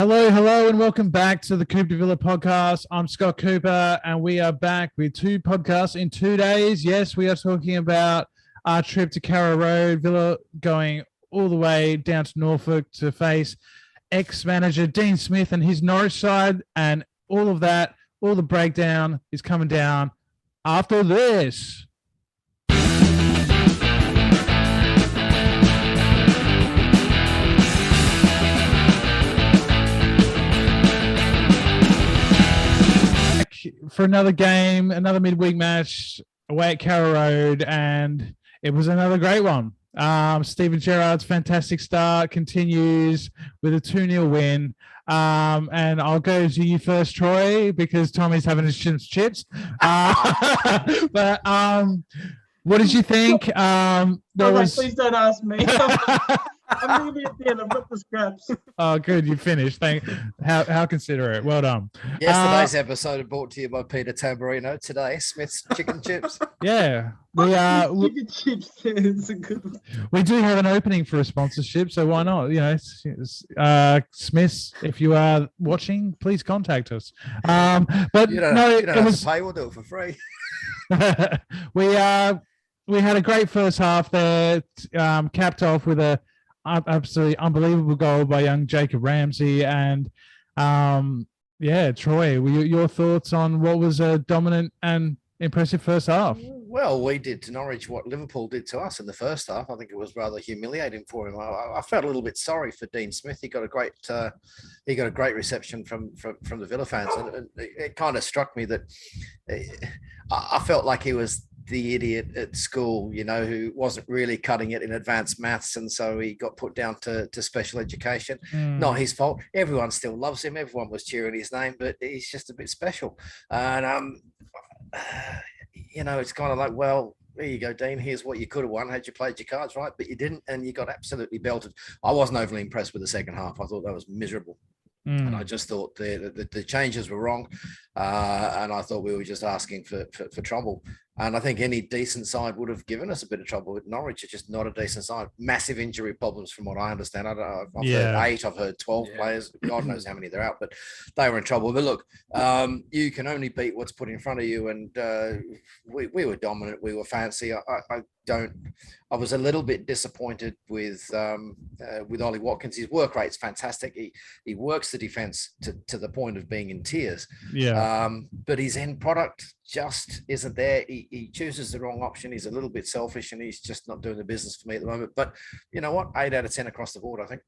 Hello, and welcome back to the Cooper Villa podcast. I'm Scott Cooper, and we are back with two podcasts in 2 days. Yes, we are talking about our trip to Carrow Road, Villa going all the way down to Norfolk to face ex-manager Dean Smith and his Norwich side, and all of that, all the breakdown is coming down after this. For another game, another midweek match away at Carrow Road, and it was another great one. Steven Gerrard's fantastic start continues with a 2-0 win. And I'll go to you first, Troy, because Tommy's having his chips. But what did you think? Please don't ask me. I'm really at the end. I've got the scraps. Oh, good. You finished. How considerate. Well done. Yesterday's episode brought to you by Peter Tamburino. Today, Smith's Chicken Chips. Yeah. Chicken chips is a good one. We do have an opening for a sponsorship, so why not? You know, Smiths, if you are watching, please contact us. But you don't have to pay. We'll do it for free. We had a great first half there, capped off with a absolutely unbelievable goal by young Jacob Ramsey. And Troy, your thoughts on what was a dominant and impressive first half? Well, we did to Norwich what Liverpool did to us in the first half. I think it was rather humiliating for him. I felt a little bit sorry for Dean Smith. He got a great reception from the Villa fans, and it kind of struck me that I felt like he was the idiot at school, you know, who wasn't really cutting it in advanced maths, and so he got put down to special education. Not his fault. Everyone still loves him. Everyone was cheering his name, but he's just a bit special. And you know, it's kind of like, well, there you go, Dean. Here's what you could have won had you played your cards right, but you didn't, and you got absolutely belted. I wasn't overly impressed with the second half. I thought that was miserable. And I just thought the changes were wrong, and I thought we were just asking for trouble. And I think any decent side would have given us a bit of trouble. With Norwich, it's just not a decent side. Massive injury problems, from what I understand. I don't know. I've heard 8. I've heard 12 players. God knows how many they're out, but they were in trouble. But look, you can only beat what's put in front of you, and we were dominant. We were fancy. I was a little bit disappointed with Ollie Watkins. His work rate's fantastic. He works the defense to the point of being in tears. Yeah. But his end product just isn't there. He chooses the wrong option. He's a little bit selfish, and he's just not doing the business for me at the moment. But you know what? 8 out of 10 across the board, I think.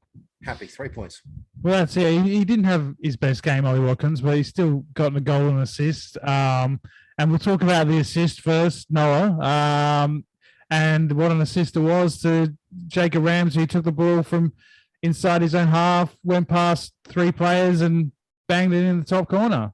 Happy. 3 points. Well, that's it. He didn't have his best game, Ollie Watkins, but he still got a goal and assist. And we'll talk about the assist first, Noah. And what an assist it was to Jacob Ramsey. He took the ball from inside his own half, went past 3 players and banged it in the top corner.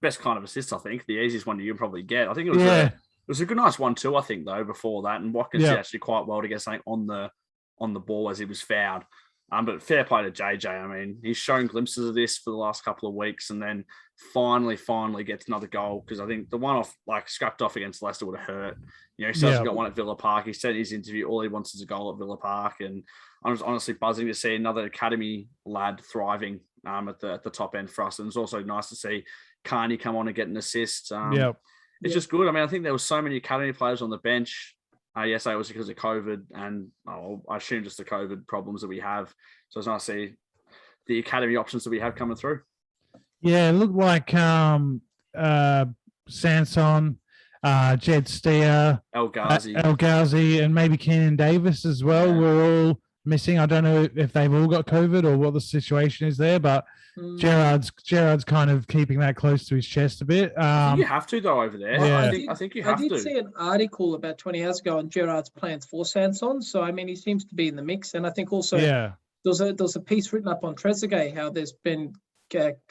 Best kind of assist, I think. The easiest one you can probably get. I think it was a good, nice 1-2, I think, though, before that. And Watkins did actually quite well to get something on the ball as he was fouled. But fair play to JJ. I mean, he's shown glimpses of this for the last couple of weeks, and then finally gets another goal, because I think the one off, like, scrapped off against Leicester would have hurt. You know, he still hasn't got one at Villa Park. He said in his interview all he wants is a goal at Villa Park, and I was honestly buzzing to see another academy lad thriving at the top end for us. And it's also nice to see Carney come on and get an assist. It's just good. I mean, I think there were so many academy players on the bench. Yes, it was because of COVID, and I assume just the COVID problems that we have. So it's nice to see the academy options that we have coming through. Yeah, it looked like Sanson, Jed Steer, El Ghazi, and maybe Kenan Davis as well were all missing. I don't know if they've all got COVID or what the situation is there, but Gerrard's kind of keeping that close to his chest a bit. I think you have to, though, over there. Yeah. I think you have to. I did see an article about 20 hours ago on Gerrard's plans for Sanson. So, I mean, he seems to be in the mix. And I think also there was a piece written up on Trezeguet, how there's been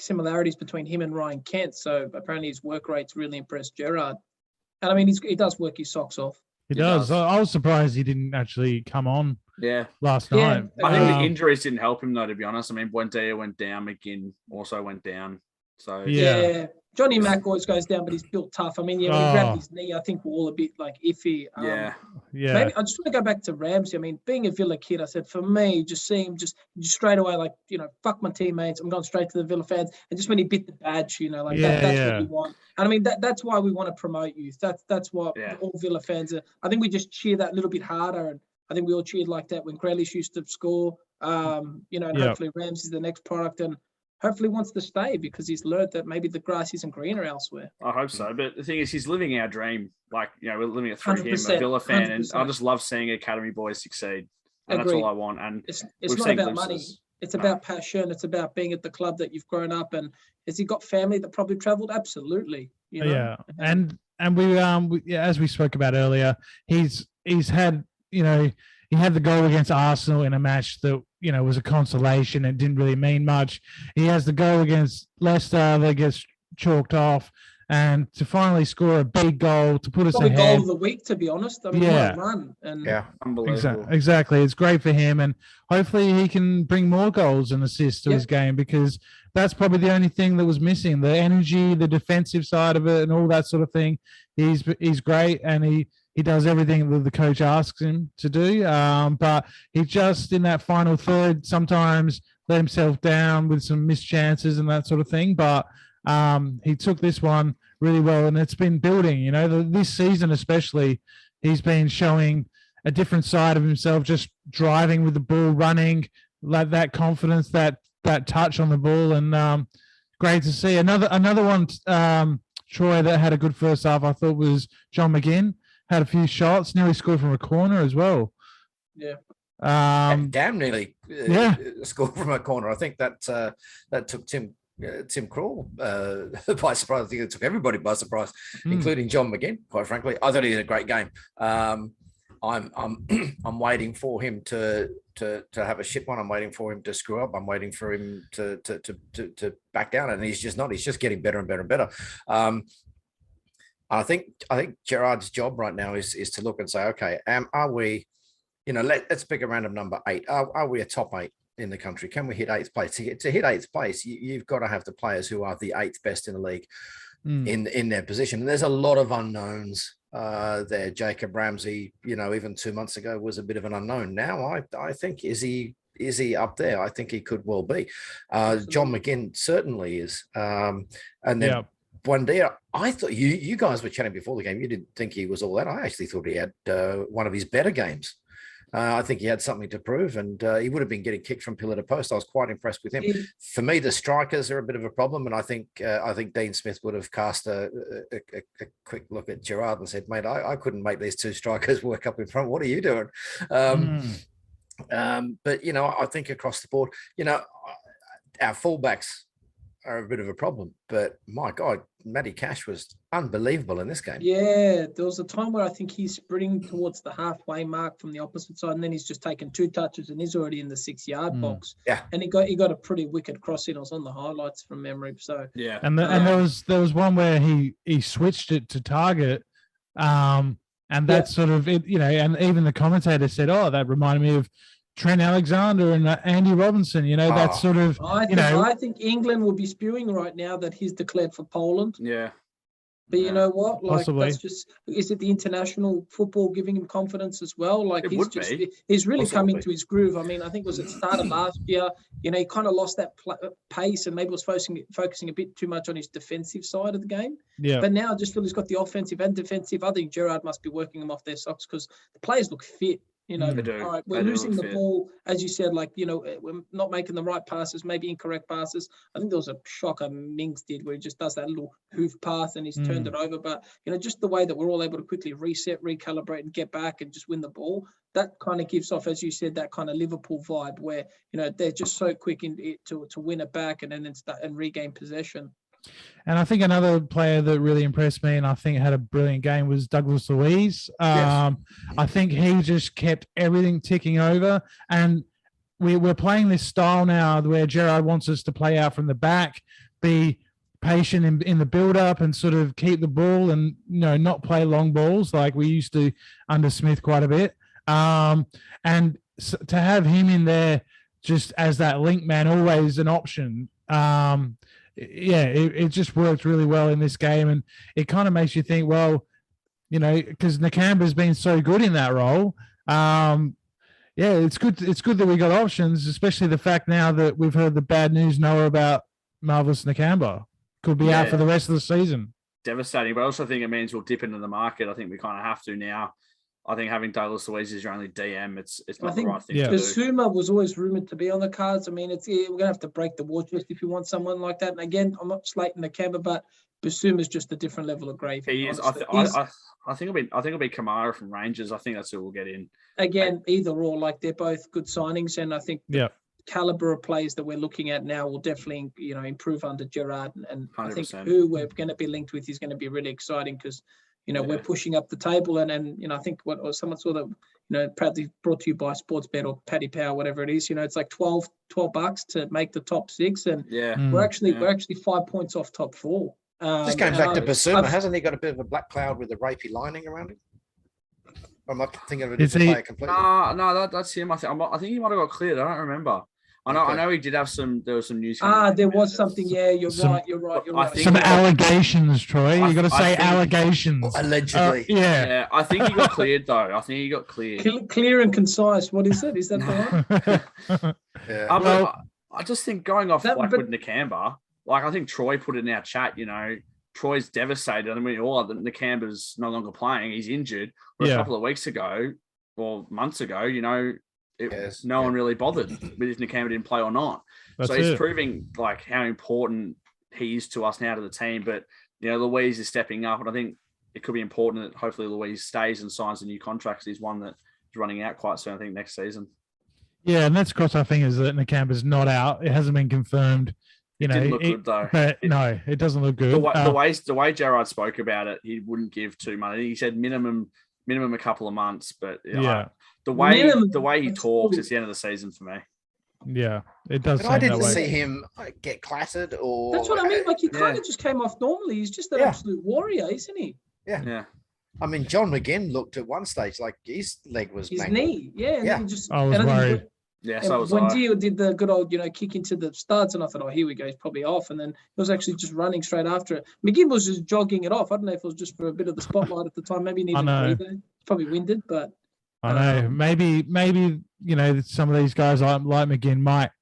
similarities between him and Ryan Kent. So apparently his work rate's really impressed Gerrard. And, I mean, he does work his socks off. He does. I was surprised he didn't actually come on last night. I think the injuries didn't help him, though, to be honest. I mean, Buendia went down. McGinn also went down. So yeah. Johnny Mack always goes down, but he's built tough. I mean, when he grabbed his knee, I think we're all a bit like iffy. Maybe I just want to go back to Ramsey. I mean, being a Villa kid, I said for me, just seeing him just straight away, like, fuck my teammates. I'm going straight to the Villa fans. And just when he bit the badge, that's what we want. And I mean, that's why we want to promote youth. That's what all Villa fans are. I think we just cheer that little bit harder. And I think we all cheered like that when Grealish used to score. And hopefully Ramsey's the next product. And hopefully wants to stay because he's learned that maybe the grass isn't greener elsewhere. I hope so. But the thing is, he's living our dream. Like, we're living it through him, a Villa fan. 100%. And I just love seeing academy boys succeed. And that's all I want. And it's not about money. It's about passion. It's about being at the club that you've grown up. And has he got family that probably traveled? Absolutely. Yeah. And we as we spoke about earlier, he's had, he had the goal against Arsenal in a match that, was a consolation and didn't really mean much. He has the goal against Leicester that gets chalked off. And to finally score a big goal to put us ahead. Goal of the week, to be honest. I mean, what a run. And unbelievable. Exactly. It's great for him. And hopefully he can bring more goals and assists to his game, because that's probably the only thing that was missing. The energy, the defensive side of it and all that sort of thing. He's great, and he does everything that the coach asks him to do. But he just, in that final third, sometimes let himself down with some missed chances and that sort of thing. But he took this one really well, and it's been building. This season especially, he's been showing a different side of himself, just driving with the ball, running, like that confidence, that touch on the ball, and great to see. Another one, Troy, that had a good first half, I thought, was John McGinn. Had a few shots, nearly scored from a corner as well. Yeah. Damn nearly scored from a corner. I think that took Tim Krul by surprise. I think it took everybody by surprise, including John McGinn. Quite frankly, I thought he had a great game. I'm waiting for him to have a shit one. I'm waiting for him to screw up. I'm waiting for him to back down, and he's just not. He's just getting better and better and better. I think Gerard's job right now is to look and say, okay, are we, let's pick a random number 8. Are we a top 8 in the country? Can we hit 8th place? To hit 8th place, you've got to have the players who are the 8th best in the league in their position. And there's a lot of unknowns there. Jacob Ramsey, even 2 months ago was a bit of an unknown. Now I think, is he up there? I think he could well be. John McGinn certainly is. And then Buendia, I thought you guys were chatting before the game. You didn't think he was all that. I actually thought he had one of his better games. I think he had something to prove, and he would have been getting kicked from pillar to post. I was quite impressed with him. For me, the strikers are a bit of a problem, and I think Dean Smith would have cast a quick look at Gerard and said, "Mate, I couldn't make these 2 strikers work up in front. What are you doing?" But I think across the board, our fullbacks are a bit of a problem, but my God, Matty Cash was unbelievable in this game. Yeah, there was a time where I think he's sprinting towards the halfway mark from the opposite side, and then he's just taken 2 touches and he's already in the 6-yard box. Yeah, and he got a pretty wicked cross in. I was on the highlights from memory. So yeah, and there was one where he switched it to target, and that sort of it, and even the commentator said, "Oh, that reminded me of Trent Alexander and Andy Robinson." That sort of. I think England will be spewing right now that he's declared for Poland. Yeah. But you know what? Possibly. That's just, is it the international football giving him confidence as well? He's really Possibly. coming to his groove. I mean, I think it was at the start of last year, he kind of lost that pace and maybe was focusing a bit too much on his defensive side of the game. Yeah. But now I just feel he's got the offensive and defensive. I think Gerard must be working him off their socks because the players look fit. All right, we're losing the ball, as you said, we're not making the right passes, maybe incorrect passes. I think there was a shocker Mings did where he just does that little hoof pass and he's turned it over. But, just the way that we're all able to quickly reset, recalibrate and get back and just win the ball, that kind of gives off, as you said, that kind of Liverpool vibe where, they're just so quick to win it back and then start and regain possession. And I think another player that really impressed me and I think had a brilliant game was Douglas Luiz. I think he just kept everything ticking over. And we're playing this style now where Gerard wants us to play out from the back, be patient in the build-up and sort of keep the ball and, not play long balls like we used to under Smith quite a bit. And to have him in there just as that link man, always an option, it just worked really well in this game, and it kind of makes you think, well, because Nakamba's been so good in that role. It's good. It's good that we got options, especially the fact now that we've heard the bad news, Noah, about Marvelous Nakamba could be out for the rest of the season. Devastating, but I also think it means we'll dip into the market. I think we kind of have to now. I think having Douglas Luiz as your only DM, it's not the right thing to do. Basuma was always rumoured to be on the cards. I mean, we're going to have to break the war chest if you want someone like that. And again, I'm not slating Nakamba, but Basuma's just a different level of gravy. He is. I think it'll be Kamara from Rangers. I think that's who we'll get in. Again, either or, like they're both good signings, and I think the caliber of players that we're looking at now will definitely, improve under Gerrard. And 100%. I think who we're going to be linked with is going to be really exciting because, we're pushing up the table, and I think what someone saw that, proudly brought to you by Sportsbet or Paddy Power, whatever it is. It's like $12 to make the top 6, and we're actually 5 points off top 4. Just going back to Basuma, hasn't he got a bit of a black cloud with a rapey lining around him? Or am I thinking of a different player completely? No, that's him. I think he might have got cleared. I don't remember. I know he did have there was some news. There was something. Yeah, you're right. Some allegations, Troy. You got to say allegations. Allegedly. Yeah. I think he got cleared though. I think he got cleared. Clear and concise. What is it? Is that the one? I just think going off with Nakamba, I think Troy put it in our chat. Troy's devastated. I mean, all that Nakamba's no longer playing. He's injured. But a couple of weeks ago, or months ago, no one really bothered with if Nakamba didn't play or not. So he's proving how important he is to us now to the team. But Luiz is stepping up, and I think it could be important that hopefully Luiz stays and signs a new contract. He's one that is running out quite soon, I think, next season. Yeah, and let's cross our fingers that Nakamba's not out. It hasn't been confirmed. It didn't look good though. But no, it doesn't look good. The way Gerrard spoke about it, he wouldn't give too much. He said minimum a couple of months, but the way he talks, it's the end of the season for me. Yeah, it does. But I didn't see him get clattered or. That's what I mean. He kind of just came off normally. He's just an absolute warrior, isn't he? Yeah. I mean, John McGinn looked at one stage like his leg was his mangled. knee. Yeah. I was worried. So was when Dio did the good old, kick into the studs, and I thought, here we go, he's probably off. And then he was actually just running straight after it. McGinn was just jogging it off. I don't know if it was just for a bit of the spotlight at the time. Maybe he needed to breathe. Probably winded, but I know. Maybe some of these guys like McGinn might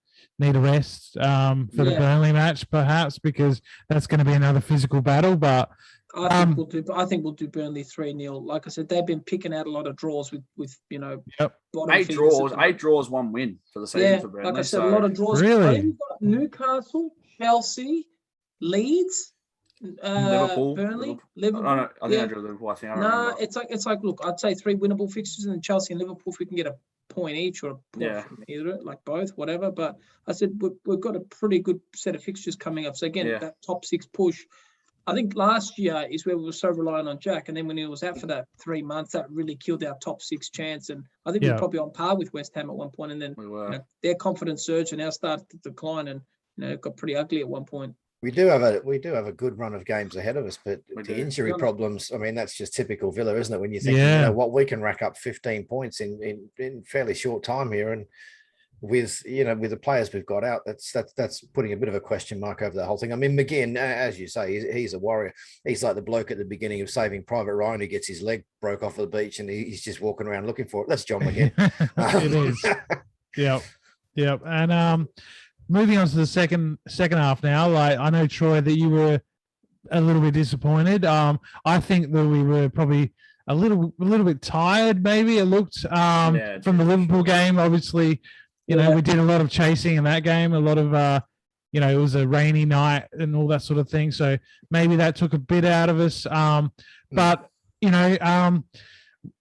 need a rest for the Burnley match, perhaps, because that's going to be another physical battle. But I think we'll do Burnley 3-0. Like I said, they've been picking out a lot of draws with 8 draws, 1 win for the season for Burnley. Like I said, a lot of draws. Really? You've got Newcastle, Chelsea, Leeds, Liverpool, Burnley, Liverpool. I think I drew Liverpool. I think. No, it's like look, I'd say 3 winnable fixtures, and then Chelsea and Liverpool, if we can get a point each or a point from either, both, whatever. But I said we've got a pretty good set of fixtures coming up. So again, that top 6 push. I think last year is where we were so reliant on Jack, and then when he was out for that 3 months, that really killed our top 6 chance. And I think we're probably on par with West Ham at one point, and then their confidence surged and now started to decline, and it got pretty ugly at one point. We do have a good run of games ahead of us, but the injury problems, I mean, that's just typical Villa, isn't it? When you think, what we can rack up 15 points in fairly short time here, and with the players we've got out, that's putting a bit of a question mark over the whole thing. I mean, McGinn, as you say, he's a warrior. He's like the bloke at the beginning of Saving Private Ryan who gets his leg broke off the beach and he's just walking around looking for it. That's John McGinn. It is. Yep. And moving on to the second half now. I know, Troy, that you were a little bit disappointed. I think that we were probably a little bit tired. Maybe it looked from the Liverpool game. Obviously, we did a lot of chasing in that game. A lot of it was a rainy night and all that sort of thing. So maybe that took a bit out of us. But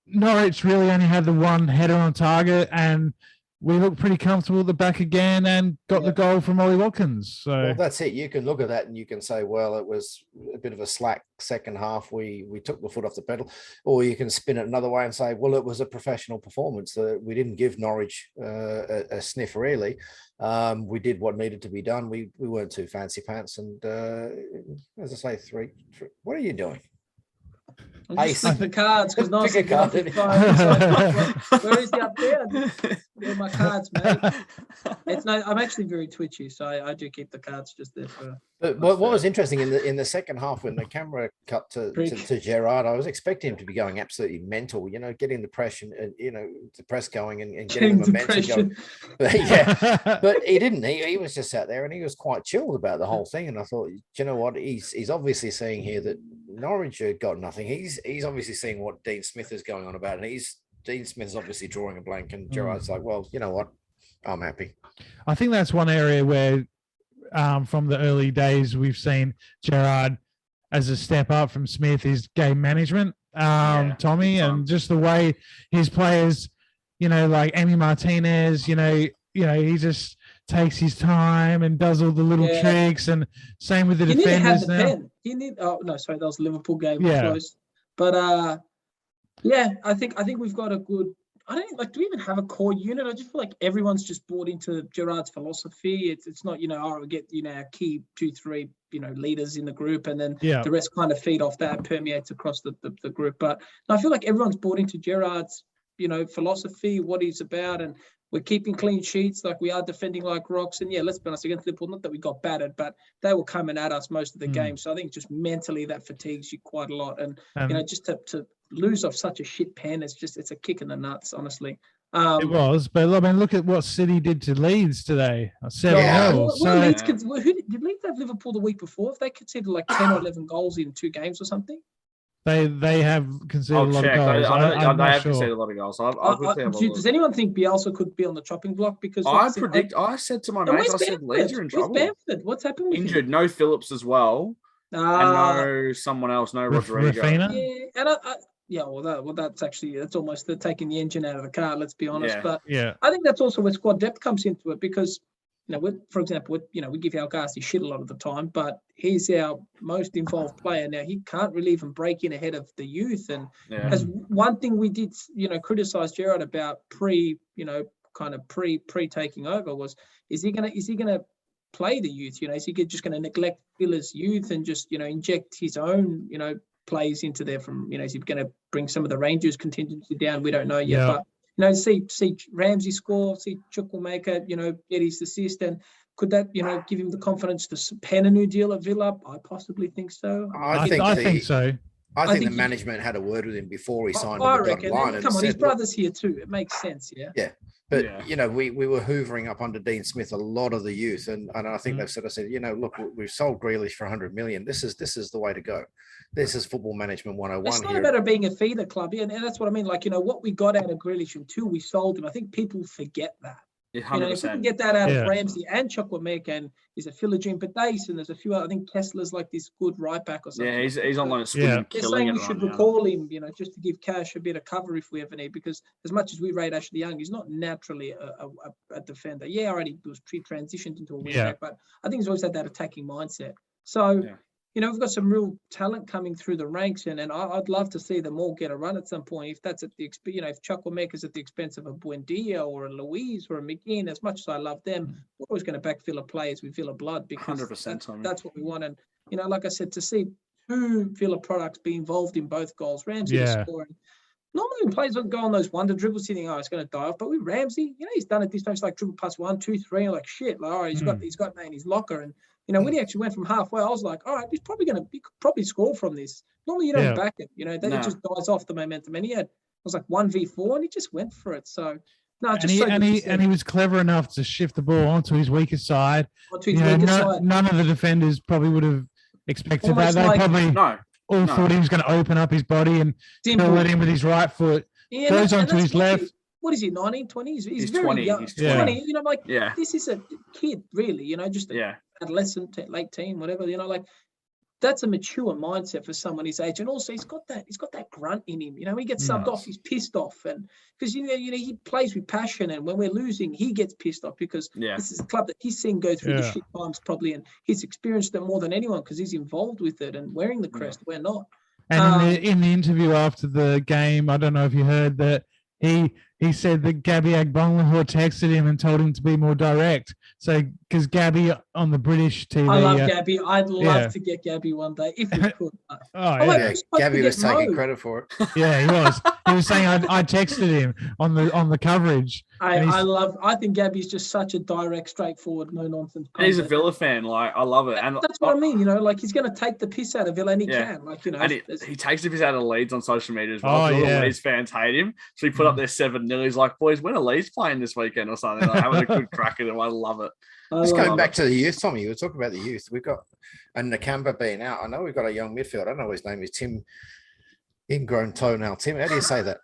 Norwich really only had the one header on target, and we looked pretty comfortable at the back again and got the goal from Ollie Watkins. So that's it. You can look at that and you can say, well, it was a bit of a slack second half. We took the foot off the pedal. Or you can spin it another way and say, well, it was a professional performance. We didn't give Norwich a sniff, really. We did what needed to be done. We weren't too fancy pants. And as I say, three. What are you doing? I'm just flicking the cards because Pick a card. Where is he up there? Yeah, my cards, mate. I'm actually very twitchy, so I do keep the cards just there for. But what was interesting in the second half when the camera cut to Gerrard, I was expecting him to be going absolutely mental, getting the press and the press going and getting the momentum going. But he didn't. He was just sat there and he was quite chilled about the whole thing. And I thought, you know what, he's obviously seeing here that Norwich had got nothing. He's obviously seeing what Dean Smith is going on about, and Dean Smith is obviously drawing a blank, and Gerrard's like, well, you know what, I'm happy. I think that's one area where. From the early days, we've seen Gerrard as a step up from Smith is game management, Tommy, and just the way his players, like Emi Martinez, he just takes his time and does all the little tricks, and same with the defenders now. That was the Liverpool game. Close. But I think we've got a good. I don't do we even have a core unit? I just feel like everyone's just bought into Gerrard's philosophy. It's not, we get, our key 2-3, leaders in the group, and then the rest kind of feed off that, permeates across the group. But I feel like everyone's bought into Gerrard's, philosophy, what he's about, and we're keeping clean sheets, like we are defending like rocks. And let's be honest, against Liverpool, not that we got battered, but they were coming at us most of the game. So I think just mentally that fatigues you quite a lot. And just to lose off such a shit pen, it's a kick in the nuts, honestly. It was, but I mean, look at what City did to Leeds today. 7-0. Did Leeds have Liverpool the week before? If they conceded like 10 or 11 goals in 2 games or something? They have conceded a lot of goals. They have conceded a lot of goals. Does anyone think Bielsa could be on the chopping block? Because I said to my mates, I said Leeds are in trouble. Bamford? What's happened with injured? him? No Phillips as well, and no someone else. No Rodrigo. Yeah, and that's almost they're taking the engine out of the car. Let's be honest. Yeah. But yeah, I think that's also where squad depth comes into it, because for example, we give our guys shit a lot of the time, but he's our most involved player. Now he can't really even break in ahead of the youth. And as one thing we did, criticize Gerrard about pre taking over was, is he gonna play the youth? Is he just gonna neglect Villa's youth and just inject his own plays into there from is he gonna bring some of the Rangers contingency down? We don't know yet, but. See Ramsey score, see Chukwuemeka, get his assist, and could that, give him the confidence to pen a new deal at Villa? I possibly think so. I think so. I think the management had a word with him before he signed I on the reckon. dotted line. Come on, his brother's here too. It makes sense, yeah. Yeah. But, we were hoovering up under Dean Smith a lot of the youth. And I think they've sort of said, look, we've sold Grealish for 100 million. This is the way to go. This is football management 101. It's not about it being a feeder club. And that's what I mean. What we got out of Grealish until we sold him, I think people forget that. 100%. If we can get that out of Ramsey and Chukwuemeka, and is a Philogene Badace, and there's a few other, I think Kessler's like this good right back or something. Yeah, he's on loan at school. They're saying we should recall him, just to give Cash a bit of cover if we ever need, because as much as we rate Ashley Young, he's not naturally a defender. Already was transitioned into a wing back, but I think he's always had that attacking mindset. So, we've got some real talent coming through the ranks, and I'd love to see them all get a run at some point. If that's at the expense, if Chukwuemeka's at the expense of a Buendia or a Louise or a McGinn, as much as I love them, we're always going to back Villa players with Villa blood, because 100%, that's what we want. And, like I said, to see 2 Villa products be involved in both goals, Ramsey scoring. Normally when players don't go on those wonder dribbles, you think, it's going to die off. But with Ramsey, he's done it this time. It's like dribble past 1, 2, 3, and like shit. Like, all right, he's got that in his locker. And when he actually went from halfway, I was like, all right, he could probably score from this. Normally you don't back it, then it just dies off the momentum. And it was like 1v4, and he just went for it. So no, he was clever enough to shift the ball onto his weaker side. None of the defenders probably would have expected that. They probably thought he was going to open up his body and fill it in with his right foot. Goes onto his left. What is he, 19, 20? He's very 20. young. He's 20. This is a kid, really, just an adolescent, late teen, whatever, that's a mature mindset for someone his age. And also he's got that grunt in him. When he gets subbed off, he's pissed off. And because, he plays with passion. And when we're losing, he gets pissed off, because this is a club that he's seen go through the shit times probably. And he's experienced it more than anyone, because he's involved with it and wearing the crest. We're not. And in the interview after the game, I don't know if you heard that he he said that Gabby Agbonlahor texted him and told him to be more direct. So, because Gabby on the British TV. I love Gabby. I'd love to get Gabby one day if we could. Gabby was taking credit for it. Yeah, he was. He was saying I texted him on the coverage. I think Gabby's just such a direct, straightforward, no nonsense. He's a Villa fan. Like, I love it. And that's what I mean. You know, like he's going to take the piss out of Villa, and he can. Like, you know, and he takes the piss out of Leeds on social media as well. All the Leeds fans hate him, so he put up their 7-0. He's like, boys, when are Leeds playing this weekend or something? Like, having a good crack at him. I love it. Just going back to the youth, Tommy. You were talking about the youth. We've got Nakamba being out. I know we've got a young midfield. I don't know his name is Tim. Ingrown toenail. Tim, how do you say that?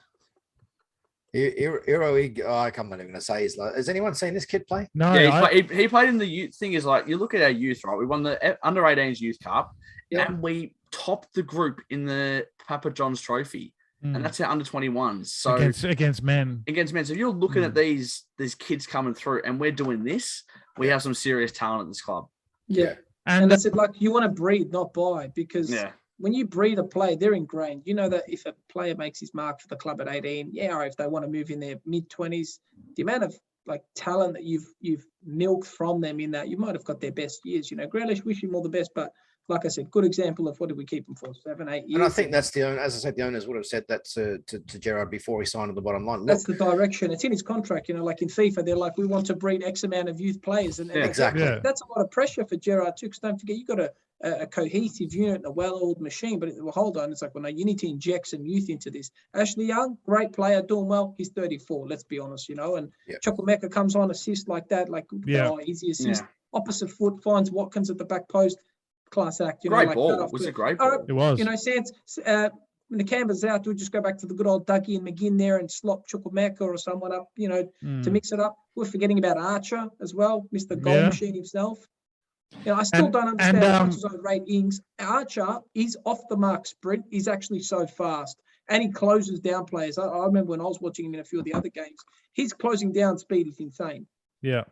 I can't even going to say his. Has anyone seen this kid play? No. Yeah, he played in the youth. Thing is, like, you look at our youth, right? We won the under 18s youth cup, and we topped the group in the Papa John's Trophy, and that's our under 21s. So against men. So if you're looking at these kids coming through, and we're doing this, we have some serious talent at this club. Yeah, and that's it. Like, you want to breed, not buy, because when you breed a player, they're ingrained. You know that if a player makes his mark for the club at 18, or if they want to move in their mid-20s, the amount of like talent that you've milked from them in that, you might have got their best years. You know, Grealish, wish him all the best, but like I said, good example of what did we keep him for, 7, 8 years. And I think that's the owner. As I said, the owners would have said that to Gerrard before he signed on the bottom line. That's the direction. It's in his contract. You know, like in FIFA, they're like, we want to breed X amount of youth players, and exactly. That's a lot of pressure for Gerrard too. Because don't forget, you got a cohesive unit and a well-oiled machine. But hold on, it's like, well, no, you need to inject some youth into this. Ashley Young, great player, doing well. He's 34. Let's be honest, you know. And Chukwuemeka comes on, assist like that, like easy assist, opposite foot, finds Watkins at the back post. Class act, you know. Great ball. It was a great ball. It was. You know, when the canvas out, we'll just go back to the good old Dougie and McGinn there and slop Chukwuemeka or someone up, you know, to mix it up. We're forgetting about Archer as well, Mr. Goal Machine himself. You know, I still don't understand how much as I rate Ings. Archer is off the mark sprint. He's actually so fast. And he closes down players. I remember when I was watching him in a few of the other games, his closing down speed is insane. Yeah.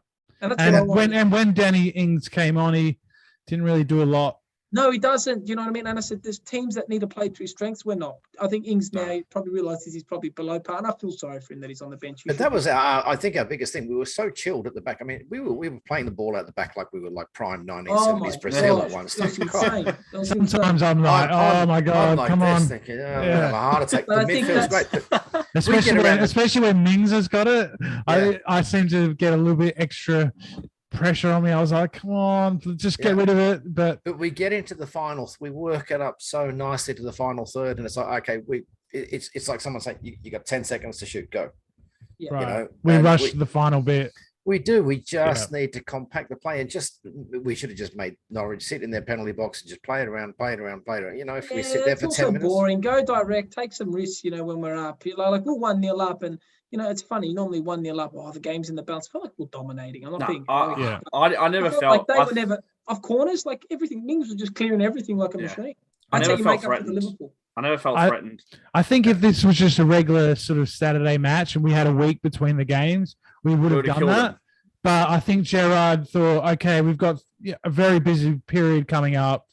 And that's what I want. When Danny Ings came on, he didn't really do a lot. No, he doesn't. You know what I mean? And I said, there's teams that need to play to his strengths. We're not. I think Ings now probably realizes he's probably below par, and I feel sorry for him that he's on the bench. But that was, I think, our biggest thing. We were so chilled at the back. I mean, we were playing the ball out the back like we were like prime 1970s Brazil at one stage. Sometimes I'm like, oh my God, like come on. Thinking, I'm going to have a heart attack. The midfield's great. Especially when Mings has got it. I seem to get a little bit extra pressure on me. I was like, come on, just get rid of it. But we get into the finals, we work it up so nicely to the final third, and it's like, okay, it's like someone saying you got 10 seconds to shoot, go. You know, we rushed the final bit. We do. We just need to compact the play, and we should have just made Norwich sit in their penalty box and just play it around. You know, if we sit there for 10 minutes, boring. Go direct, take some risks. You know, when we're up, like we're 1-0 up, and you know, it's funny. Normally 1-0 up. Oh, the game's in the balance. I feel like we're dominating. I'm not being. I never felt like they were never off corners. Like everything, Mings was just clearing everything like a machine. I never felt threatened. I never felt threatened. I think if this was just a regular sort of Saturday match and we had a week between the games, we would have done that. But I think Gerrard thought, okay, we've got a very busy period coming up.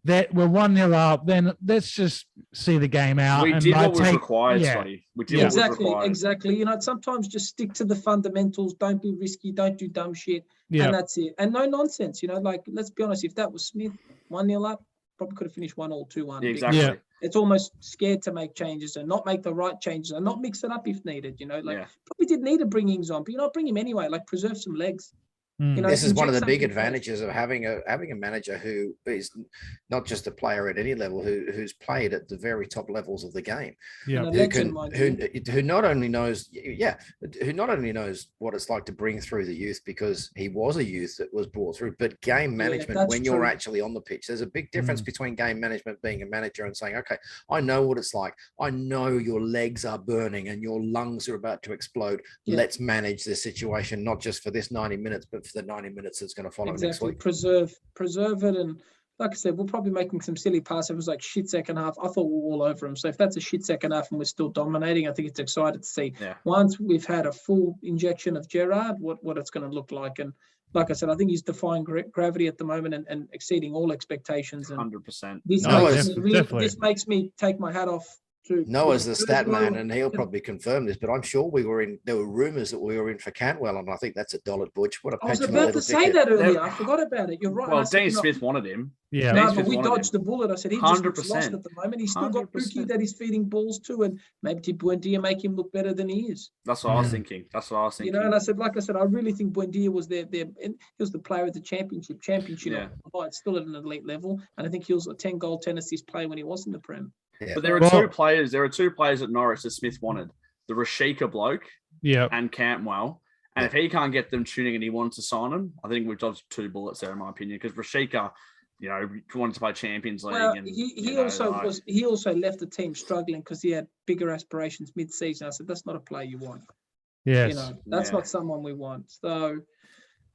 That we're 1-0 up, then let's just see the game out. We did what was required, Scotty. We did what was required. Exactly. You know, sometimes just stick to the fundamentals. Don't be risky. Don't do dumb shit. And that's it. And no nonsense. You know, like, let's be honest. If that was Smith, 1-0 up, probably could have finished 1-2, 2-1. Exactly. Yeah. It's almost scared to make changes and not make the right changes and not mix it up if needed. You know, like probably didn't need to bring Ings on, but you know, bring him anyway. Like, preserve some legs. You know, this is one of the big advantages of having a manager who is not just a player at any level, who's played at the very top levels of the game. Yeah, who not only knows what it's like to bring through the youth because he was a youth that was brought through, but game management when you're actually on the pitch. There's a big difference between game management, being a manager, and saying, okay, I know what it's like. I know your legs are burning and your lungs are about to explode. Let's manage this situation, not just for this 90 minutes, but for the 90 minutes that's going to follow next week. Preserve it, and like I said, we're probably making some silly passes. It was like shit second half. I thought we were all over them. So if that's a shit second half and we're still dominating, I think it's exciting to see. Once we've had a full injection of Gerrard, what it's going to look like. And like I said, I think he's defying gravity at the moment and exceeding all expectations. And 100%. This makes me take my hat off Noah's the stat man, and he'll probably confirm this, but I'm sure there were rumours that we were in for Cantwell, and I think that's a Dollet Butch. What a I was petulant about little to say dickhead. that earlier. I forgot about it. You're right. Well, Dean Smith wanted him. Yeah. No, but we dodged the bullet. I said he just looks 100%. lost at the moment. He's still got 100%. Pookie that he's feeding balls to, and maybe Buendia make him look better than he is. That's what I was thinking. You know, and I said, I really think Buendia was there. And he was the player of the championship. Yeah. It's still at an elite level, and I think he was a 10-goal, 10-assist player when he was in the Prem. Yeah. But there are two players. There are two players at Norwich that Smith wanted: the Rashika bloke, and Campwell. And if he can't get them tuning and he wants to sign them, I think we've dodged two bullets there, in my opinion. Because Rashika, wanted to play Champions League. Well, and he also left the team struggling because he had bigger aspirations mid-season. I said that's not a player you want. Yes. That's not someone we want. So.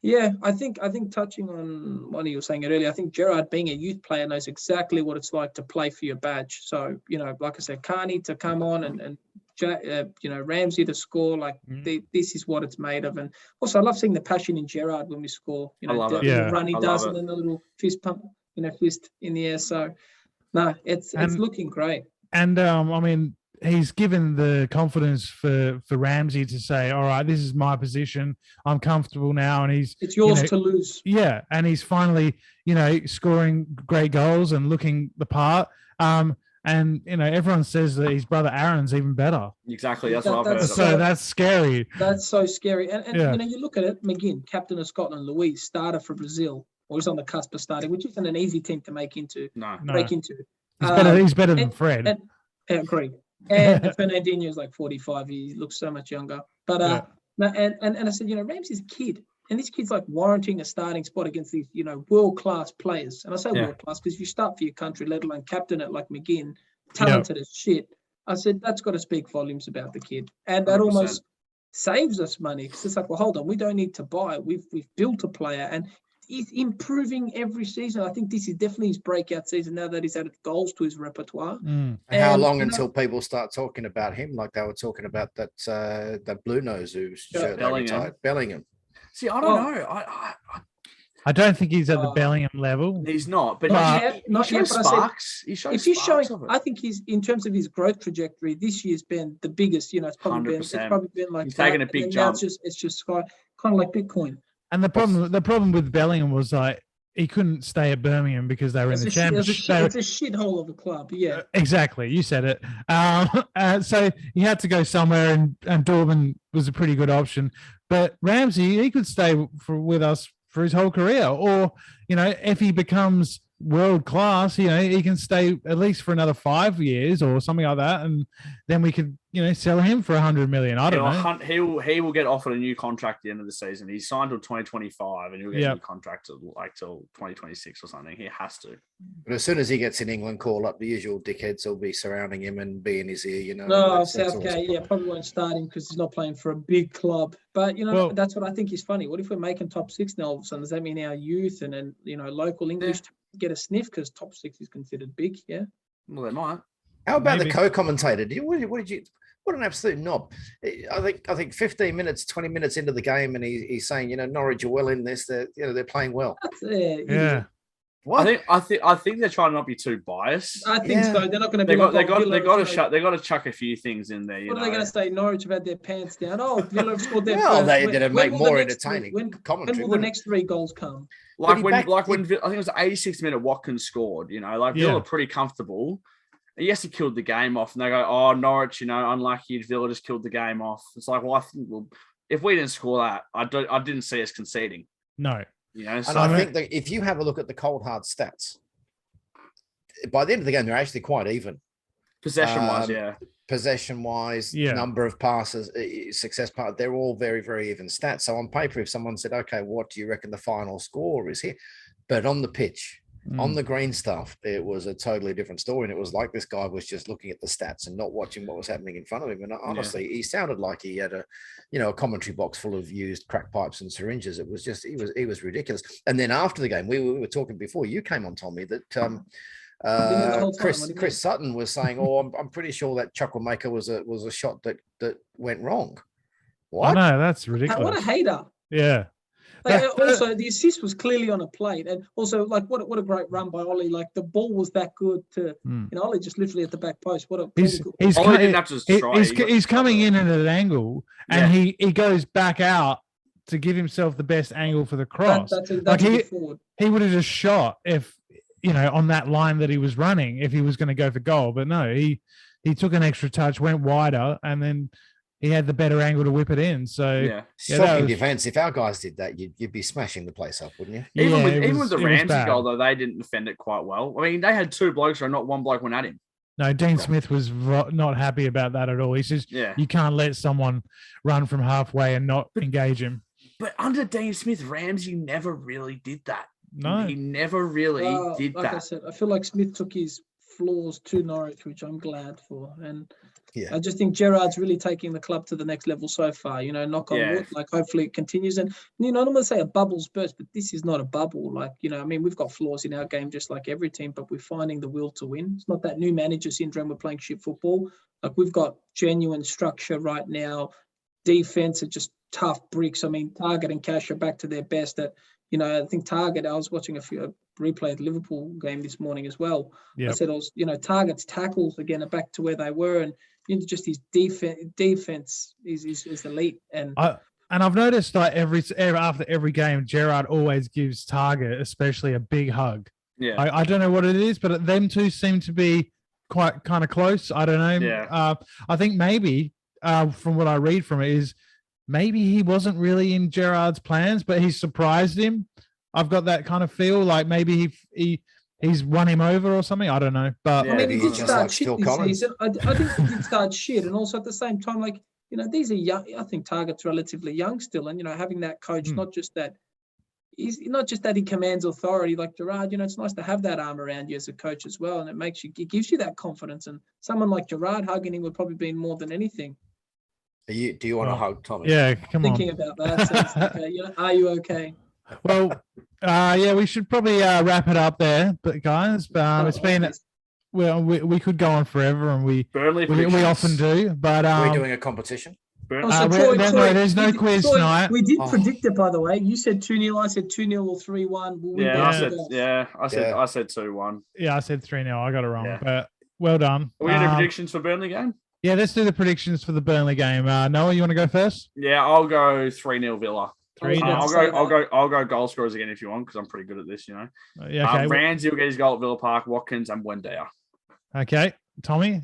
Yeah, I think touching on what you were saying earlier, I think Gerrard, being a youth player, knows exactly what it's like to play for your badge. So, like I said, Carney to come on and Ramsey to score, this is what it's made of. And also, I love seeing the passion in Gerrard when we score. I love it. The run he does it. and then the little fist pump, fist in the air. So, no, it's looking great. And he's given the confidence for Ramsey to say, all right, this is my position. I'm comfortable now. And it's yours to lose. Yeah. And he's finally, scoring great goals and looking the part. And everyone says that his brother Aaron's even better. Exactly. That's what I've heard. So that's scary. That's so scary. And you look at it, McGinn, captain of Scotland, Luis, starter for Brazil, or he's on the cusp of starting, which isn't an easy team to break into. He's better than Fred. I agree. And Fernandinho's like 45. He looks so much younger. But and I said, Ramsey's a kid, and this kid's like warranting a starting spot against these, world-class players. And I say world-class because you start for your country, let alone captain it like McGinn, talented as shit. I said that's got to speak volumes about the kid, and that 100%. Almost saves us money because it's like, well, hold on, we don't need to buy. We've built a player, and he's improving every season. I think this is definitely his breakout season now that he's added goals to his repertoire. And how long until people start talking about him like they were talking about that Blue Nose who's retired? Bellingham. See, I don't know. I don't think he's at the Bellingham level. He's not, but he shows sparks. I think he's, in terms of his growth trajectory, this year's been the biggest. It's probably been like he's taking a big jump. It's just kind of like Bitcoin. And the problem with Bellingham was he couldn't stay at Birmingham because they were in the championship. It's a shithole of a club. Yeah, exactly. You said it. So he had to go somewhere, and Dorman was a pretty good option. But Ramsey, he could stay with us for his whole career, or if he becomes world class, he can stay at least for another 5 years or something like that, and then we could sell him for 100 million. I don't know. He will get offered a new contract at the end of the season. He's signed till 2025, and he'll get a new contract till 2026 or something. He has to. But as soon as he gets an England call up, the usual dickheads will be surrounding him and be in his ear. No, Southgate, probably won't start him because he's not playing for a big club. But that's what I think is funny. What if we're making top six now all of a sudden? Does that mean our youth and local English get a sniff because top six is considered big? Yeah. Well, they might. How about the co-commentator? What an absolute knob! I think 15 minutes, 20 minutes into the game, and he's saying, Norwich are well in this. They're playing well. Yeah. What? I think they're trying to not be too biased. I think so. They're not going to be. They got to chuck a few things in there. What are they going to say? Norwich have had their pants down. Oh, Villa have scored their. Well, they did make more entertaining commentary. When will the next 3 goals come? When I think it was the 86th minute, Watkins scored. Villa are pretty comfortable. Yes, he killed the game off, and they go, "Oh, Norwich, unlucky. Villa just killed the game off." It's like, well, I think if we didn't score that, I didn't see us conceding. No, and I think that if you have a look at the cold hard stats, by the end of the game, they're actually quite even. Possession-wise, number of passes, success part, they're all very, very even stats. So on paper, if someone said, "Okay, what do you reckon the final score is here?" But on the pitch. On the green stuff, it was a totally different story. And it was like this guy was just looking at the stats and not watching what was happening in front of him. And honestly, he sounded like he had a commentary box full of used crack pipes and syringes. It was just, he was ridiculous. And then after the game, we were talking before you came on, Tommy, that Chris Sutton was saying, "Oh, I'm pretty sure that Chukwuemeka was a shot that went wrong." What? No, that's ridiculous. What a hater. Yeah. Also, the assist was clearly on a plate, and also like what a great run by Ollie. Like the ball was that good to Ollie just literally at the back post. What a he's coming in at an angle, and he goes back out to give himself the best angle for the cross. He would have just shot if on that line that he was running if he was going to go for goal, but no, he took an extra touch, went wider, and then he had the better angle to whip it in. So shocking defense. If our guys did that, you'd be smashing the place up, wouldn't you? Even with the Ramsey goal, though, they didn't defend it quite well. I mean, they had two blokes, or not one bloke went at him. No, Dean Smith was not happy about that at all. He says you can't let someone run from halfway and not engage him. But under Dean Smith, Ramsey never really did that. No, he never really did that. Like I said, I feel like Smith took his flaws to Norwich, which I'm glad for, and I just think Gerrard's really taking the club to the next level so far. Knock on wood. Like hopefully it continues, and I don't want to say a bubble's burst, but this is not a bubble. Like I mean, we've got flaws in our game just like every team, but we're finding the will to win. It's not that new manager syndrome. We're playing shit football. Like we've got genuine structure right now. Defense are just tough bricks. I mean, Target and Cash are back to their best. I think Target, I was watching a replay of the Liverpool game this morning as well. Yep. I said, Target's tackles again are back to where they were, and just his defense is elite. And I've noticed like after every game, Gerrard always gives Target, especially, a big hug. Yeah, I don't know what it is, but them two seem to be quite kind of close. I don't know. Yeah. I think maybe from what I read from it is, maybe he wasn't really in Gerrard's plans, but he surprised him. I've got that kind of feel, like maybe he's won him over or something. I don't know, but I mean, he did start shit this season. I think he did start shit, and also at the same time, like these are young. I think Target's relatively young still, and having that coach, not just that he commands authority like Gerrard. It's nice to have that arm around you as a coach as well, and it gives you that confidence. And someone like Gerrard hugging him would probably be more than anything. Do you want to hug Tommy? Yeah, come on. Thinking about that. So okay. Are you okay? Well, we should probably wrap it up there, but guys, it's been we could go on forever, and we often do, but we're doing a competition. Troy, there's no quiz tonight. We did predict it, by the way. You said 2-0. I said 2-0 or 3-1. I said 2-1. Yeah, I said 3-0. I got it wrong, but well done. Are we going to do predictions for Burnley game? Yeah, let's do the predictions for the Burnley game. Noah, you want to go first? Yeah, I'll go 3-0 Villa. 3-0. I'll go goal scorers again if you want, because I'm pretty good at this, Yeah, okay. Ramsey will get his goal at Villa Park, Watkins and Wendia. Okay. Tommy?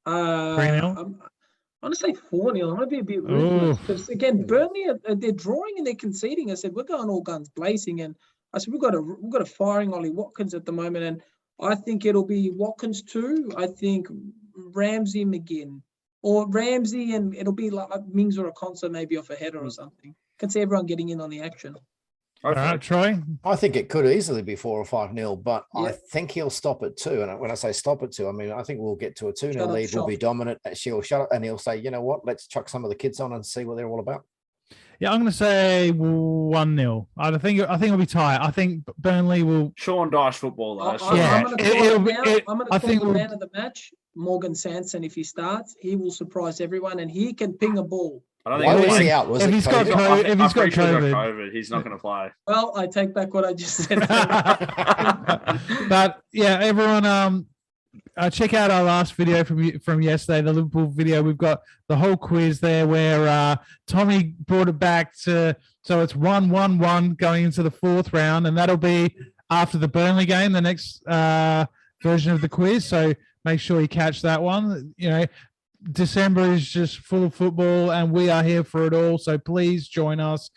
3-0? I'm going to say 4-0. I'm going to be a bit rude because, again, Burnley, they're drawing and they're conceding. I said, we're going all guns blazing. And I said, we've got a firing Ollie Watkins at the moment. And I think it'll be Watkins 2. I think Ramsey McGinn, or Ramsey, and it'll be like Mings or a concert maybe off a header or something. I can see everyone getting in on the action. All right, Troy? I think it could easily be 4 or 5-0, but I think he'll stop at 2. And when I say stop at 2, I mean, I think we'll get to a 2-0 lead. We'll be dominant. She'll shut up and he'll say, you know what, let's chuck some of the kids on and see what they're all about. Yeah, I'm going to say 1-0. I think it'll be tight. I think Burnley will. Sean Dyche football, though. I'm going to call the man of the match, Morgan Sanson. If he starts, he will surprise everyone, and he can ping a ball. I don't think he out. If he's got COVID, he's not going to play. Well, I take back what I just said. But yeah, everyone, check out our last video from yesterday, the Liverpool video. We've got the whole quiz there where Tommy brought it back to, so it's 1-1-1 going into the 4th round, and that'll be after the Burnley game, the next version of the quiz. So make sure you catch that one. December is just full of football, and we are here for it all. So please join us.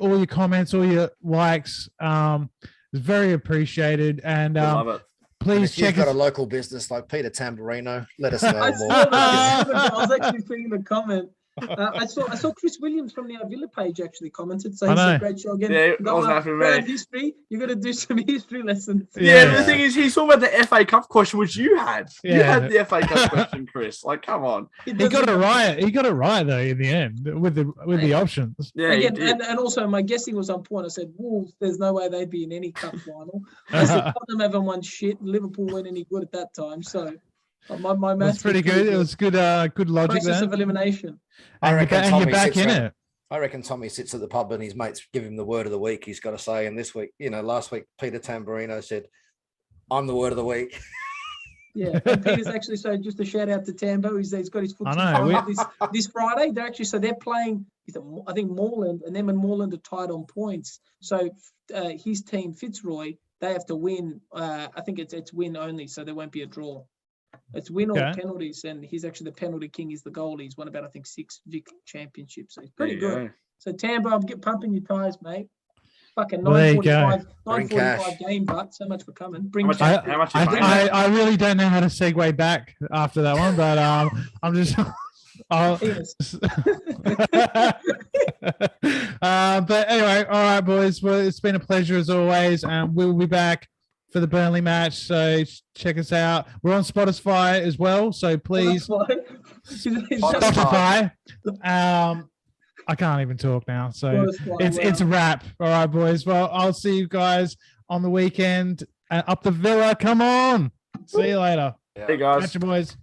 All your comments, all your likes, is very appreciated. And love it. Please check. If you've got a local business like Peter Tamburino, let us know more. I was actually seeing the comment. I saw Chris Williams from the Villa page actually commented, so he said, "Great show again." Yeah, I was happy with that. History, you got to do some history lessons. Yeah, the thing is, he's talking about the FA Cup question, which you had. Yeah. You had the FA Cup question, Chris. Like, come on. He got it right. He got it right though in the end with the options. Yeah, again, and also my guessing was on point. I said Wolves. There's no way they'd be in any cup final. I said Tottenham haven't won shit. Liverpool weren't any good at that time, so. My maths was pretty good. It was good. Good logic process of elimination. And you're back in it. I reckon Tommy sits at the pub and his mates give him the word of the week. He's got to say, and this week, last week, Peter Tamburino said, I'm the word of the week. Yeah, and Peter's actually, so just a shout out to Tambo. He's got his foot this Friday. They're playing, I think Moreland, and them and Moreland are tied on points. So his team, Fitzroy, they have to win. I think it's win only, so there won't be a draw. It's win or penalties, and he's actually the penalty king. He's the goalie. He's won about, I think, 6 Vic championships. So he's pretty good. So Tambo, I'm pumping your tires, mate. Fucking 9:45 game, but so much for coming. How much I really don't know how to segue back after that one, but I'm just. But anyway, all right, boys. Well, it's been a pleasure as always, and we'll be back for the Burnley match. So check us out. We're on Spotify as well, so please. Spotify. I can't even talk now, so it's a wrap. All right, boys. Well, I'll see you guys on the weekend. Up the Villa. Come on. See you later. Hey, guys. Catch you, boys.